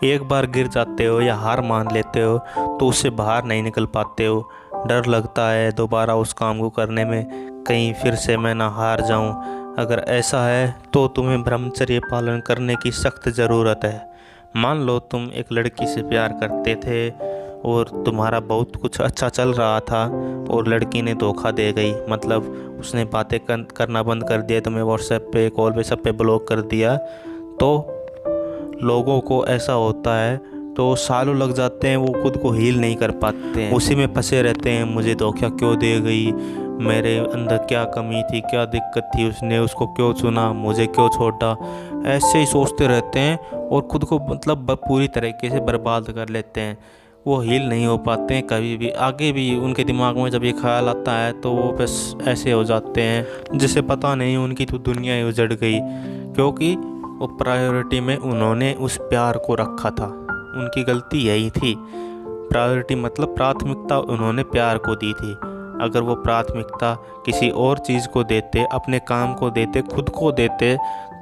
एक बार गिर जाते हो या हार मान लेते हो तो उससे बाहर नहीं निकल पाते हो। डर लगता है दोबारा उस काम को करने में, कहीं फिर से मैं ना हार जाऊं। अगर ऐसा है तो तुम्हें ब्रह्मचर्य पालन करने की सख्त ज़रूरत है। मान लो तुम एक लड़की से प्यार करते थे और तुम्हारा बहुत कुछ अच्छा चल रहा था और लड़की ने धोखा दे गई, मतलब उसने बातें करना बंद कर दिया, तुम्हें व्हाट्सएप पे कॉल पे सब पे ब्लॉक कर दिया। तो लोगों को ऐसा होता है तो सालों लग जाते हैं, वो खुद को हील नहीं कर पाते हैं, उसी में फंसे रहते हैं। मुझे धोखा क्यों दे गई, मेरे अंदर क्या कमी थी, क्या दिक्कत थी, उसने उसको क्यों चुना, मुझे क्यों छोड़ा, ऐसे ही सोचते रहते हैं और खुद को मतलब पूरी तरीके से बर्बाद कर लेते हैं। वो हील नहीं हो पाते हैं कभी भी। आगे भी उनके दिमाग में जब ये ख्याल आता है तो वो बस ऐसे हो जाते हैं जिसे पता नहीं उनकी तो दुनिया ही उजड़ गई, क्योंकि वो प्रायोरिटी में उन्होंने उस प्यार को रखा था। उनकी गलती यही थी, प्रायोरिटी मतलब प्राथमिकता उन्होंने प्यार को दी थी। अगर वो प्राथमिकता किसी और चीज़ को देते, अपने काम को देते, खुद को देते,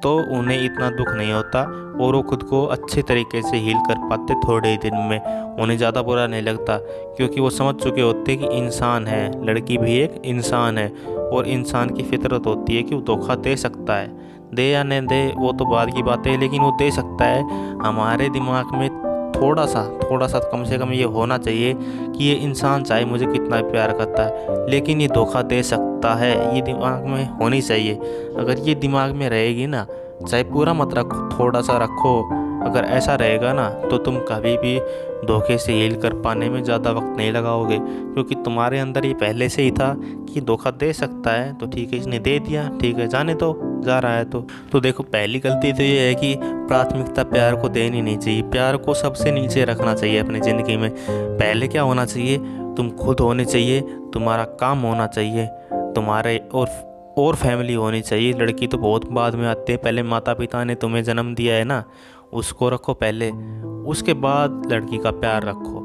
तो उन्हें इतना दुख नहीं होता और वो खुद को अच्छे तरीके से हील कर पाते थोड़े ही दिन में। उन्हें ज़्यादा बुरा नहीं लगता क्योंकि वो समझ चुके होते कि इंसान है, लड़की भी एक इंसान है और इंसान की फितरत होती है कि वो धोखा दे सकता है। दे या नहीं दे वो तो बाद की बात है, लेकिन वो दे सकता है। हमारे दिमाग में थोड़ा सा कम से कम ये होना चाहिए कि ये इंसान चाहे मुझे कितना प्यार करता है लेकिन ये धोखा दे सकता है, ये दिमाग में होनी चाहिए। अगर ये दिमाग में रहेगी ना, चाहे पूरा मत रखो, थोड़ा सा रखो, अगर ऐसा रहेगा ना तो तुम कभी भी धोखे से हील कर पाने में ज़्यादा वक्त नहीं लगाओगे, क्योंकि तुम्हारे अंदर ये पहले से ही था कि धोखा दे सकता है। तो ठीक है, इसने दे दिया, ठीक है, जाने दो, जा रहा है तो देखो, पहली गलती तो ये है कि प्राथमिकता प्यार को देनी नहीं चाहिए। प्यार को सबसे नीचे रखना चाहिए अपनी ज़िंदगी में। पहले क्या होना चाहिए, तुम खुद होने चाहिए, तुम्हारा काम होना चाहिए, तुम्हारे और फैमिली होनी चाहिए। लड़की तो बहुत बाद में आती है, पहले माता पिता ने तुम्हें जन्म दिया है ना, उसको रखो पहले, उसके बाद लड़की का प्यार रखो।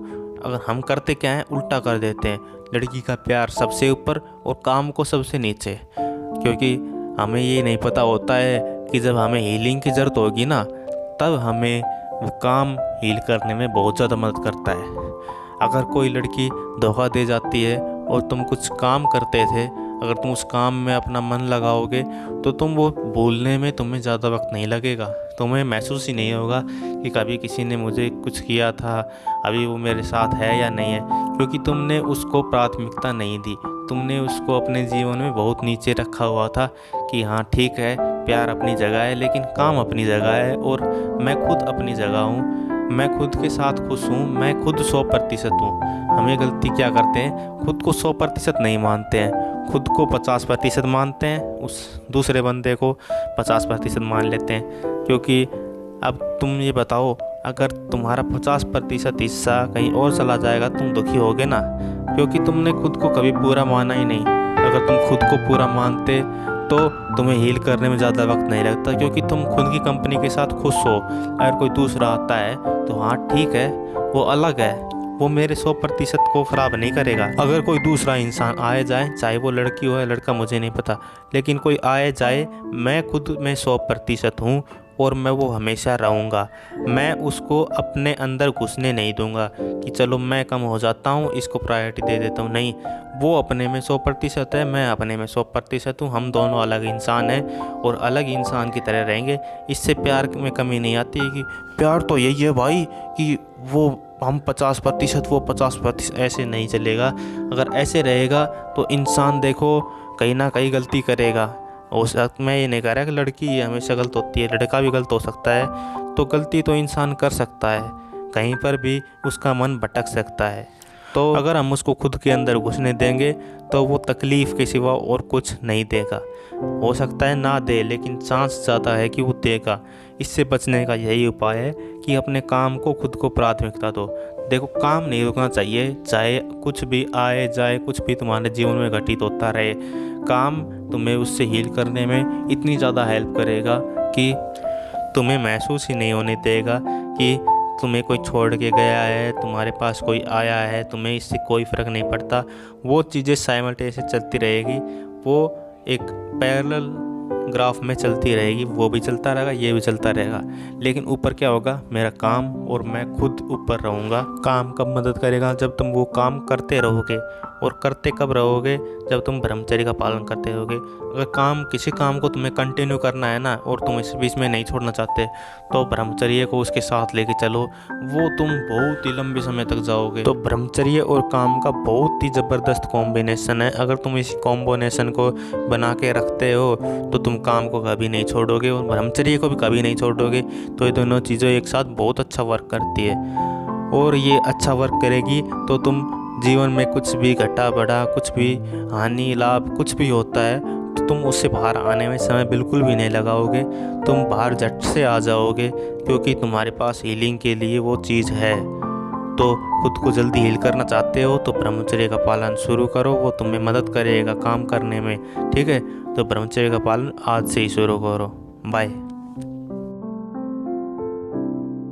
अगर हम करते क्या है, उल्टा कर देते हैं, लड़की का प्यार सबसे ऊपर और काम को सबसे नीचे। क्योंकि हमें ये नहीं पता होता है कि जब हमें हीलिंग की ज़रूरत होगी ना, तब हमें वो काम हील करने में बहुत ज़्यादा मदद करता है। अगर कोई लड़की धोखा दे जाती है और तुम कुछ काम करते थे, अगर तुम उस काम में अपना मन लगाओगे तो तुम वो भूलने में तुम्हें ज़्यादा वक्त नहीं लगेगा। तुम्हें महसूस ही नहीं होगा कि कभी किसी ने मुझे कुछ किया था, अभी वो मेरे साथ है या नहीं है, क्योंकि तुमने उसको प्राथमिकता नहीं दी। तुमने उसको अपने जीवन में बहुत नीचे रखा हुआ था कि हाँ ठीक है, प्यार अपनी जगह है लेकिन काम अपनी जगह है और मैं खुद अपनी जगह हूँ, मैं खुद के साथ खुश हूँ, मैं खुद 100% हूँ। हम ये गलती क्या करते हैं, खुद को 100% नहीं मानते हैं, खुद को 50% मानते हैं, उस दूसरे बंदे को 50% मान लेते हैं। क्योंकि अब तुम ये बताओ, अगर तुम्हारा 50% हिस्सा कहीं और चला जाएगा, तुम दुखी होगे ना, क्योंकि तुमने खुद को कभी पूरा माना ही नहीं। अगर तुम खुद को पूरा मानते तो तुम्हें हील करने में ज़्यादा वक्त नहीं लगता, क्योंकि तुम खुद की कंपनी के साथ खुश हो। अगर कोई दूसरा आता है तो हाँ ठीक है, वो अलग है, वो मेरे 100% को ख़राब नहीं करेगा। अगर कोई दूसरा इंसान आए जाए, चाहे वो लड़की हो या लड़का, मुझे नहीं पता, लेकिन कोई आए जाए, मैं खुद में 100% हूँ और मैं वो हमेशा रहूँगा। मैं उसको अपने अंदर घुसने नहीं दूँगा कि चलो मैं कम हो जाता हूँ, इसको प्रायोरिटी दे देता हूँ। नहीं, वो अपने में 100% है, मैं अपने में 100% हूँ। हम दोनों अलग इंसान हैं और अलग इंसान की तरह रहेंगे। इससे प्यार में कमी नहीं आती है कि प्यार तो यही है भाई कि वो हम 50% वो 50%, ऐसे नहीं चलेगा। अगर ऐसे रहेगा तो इंसान देखो कहीं ना कहीं गलती करेगा। उस वक्त मैं ये नहीं कह रहा कि लड़की हमेशा गलत होती है, लड़का भी गलत हो सकता है। तो गलती तो इंसान कर सकता है, कहीं पर भी उसका मन भटक सकता है। तो अगर हम उसको खुद के अंदर घुसने देंगे तो वो तकलीफ़ के सिवा और कुछ नहीं देगा। हो सकता है ना दे, लेकिन चांस ज़्यादा है कि वो देगा। इससे बचने का यही उपाय है कि अपने काम को खुद को प्राथमिकता दो। देखो, काम नहीं रुकना चाहिए, चाहे कुछ भी आए जाए, कुछ भी तुम्हारे जीवन में घटित होता रहे। काम तुम्हें उससे हील करने में इतनी ज़्यादा हेल्प करेगा कि तुम्हें महसूस ही नहीं होने देगा कि तुम्हें कोई छोड़ के गया है, तुम्हारे पास कोई आया है, तुम्हें इससे कोई फ़र्क नहीं पड़ता। वो चीज़ें साइमल्टेनियस चलती रहेगी, वो एक पैरेलल ग्राफ में चलती रहेगी, वो भी चलता रहेगा, ये भी चलता रहेगा। लेकिन ऊपर क्या होगा, मेरा काम और मैं खुद ऊपर रहूँगा। काम कब मदद करेगा, जब तुम वो काम करते रहोगे। और करते कब रहोगे, जब तुम ब्रह्मचर्य का पालन करते रहोगे। अगर किसी काम को तुम्हें कंटिन्यू करना है ना, और तुम इस बीच में नहीं छोड़ना चाहते, तो ब्रह्मचर्य को उसके साथ लेके चलो, वो तुम बहुत ही लंबे समय तक जाओगे। तो ब्रह्मचर्य और काम का बहुत ही ज़बरदस्त कॉम्बिनेशन है। अगर तुम इस कॉम्बिनेशन को बना के रखते हो तो तुम काम को कभी नहीं छोड़ोगे और ब्रह्मचर्य को भी कभी नहीं छोड़ोगे। तो ये दोनों चीज़ें एक साथ बहुत अच्छा वर्क करती है, और ये अच्छा वर्क करेगी तो तुम जीवन में कुछ भी घटा बढ़ा, कुछ भी हानि लाभ कुछ भी होता है, तो तुम उससे बाहर आने में समय बिल्कुल भी नहीं लगाओगे। तुम बाहर झट से आ जाओगे, क्योंकि तुम्हारे पास हीलिंग के लिए वो चीज़ है। तो खुद को जल्दी हील करना चाहते हो तो ब्रह्मचर्य का पालन शुरू करो, वो तुम्हें मदद करेगा काम करने में। ठीक है, तो ब्रह्मचर्य का पालन आज से ही शुरू करो। बाय।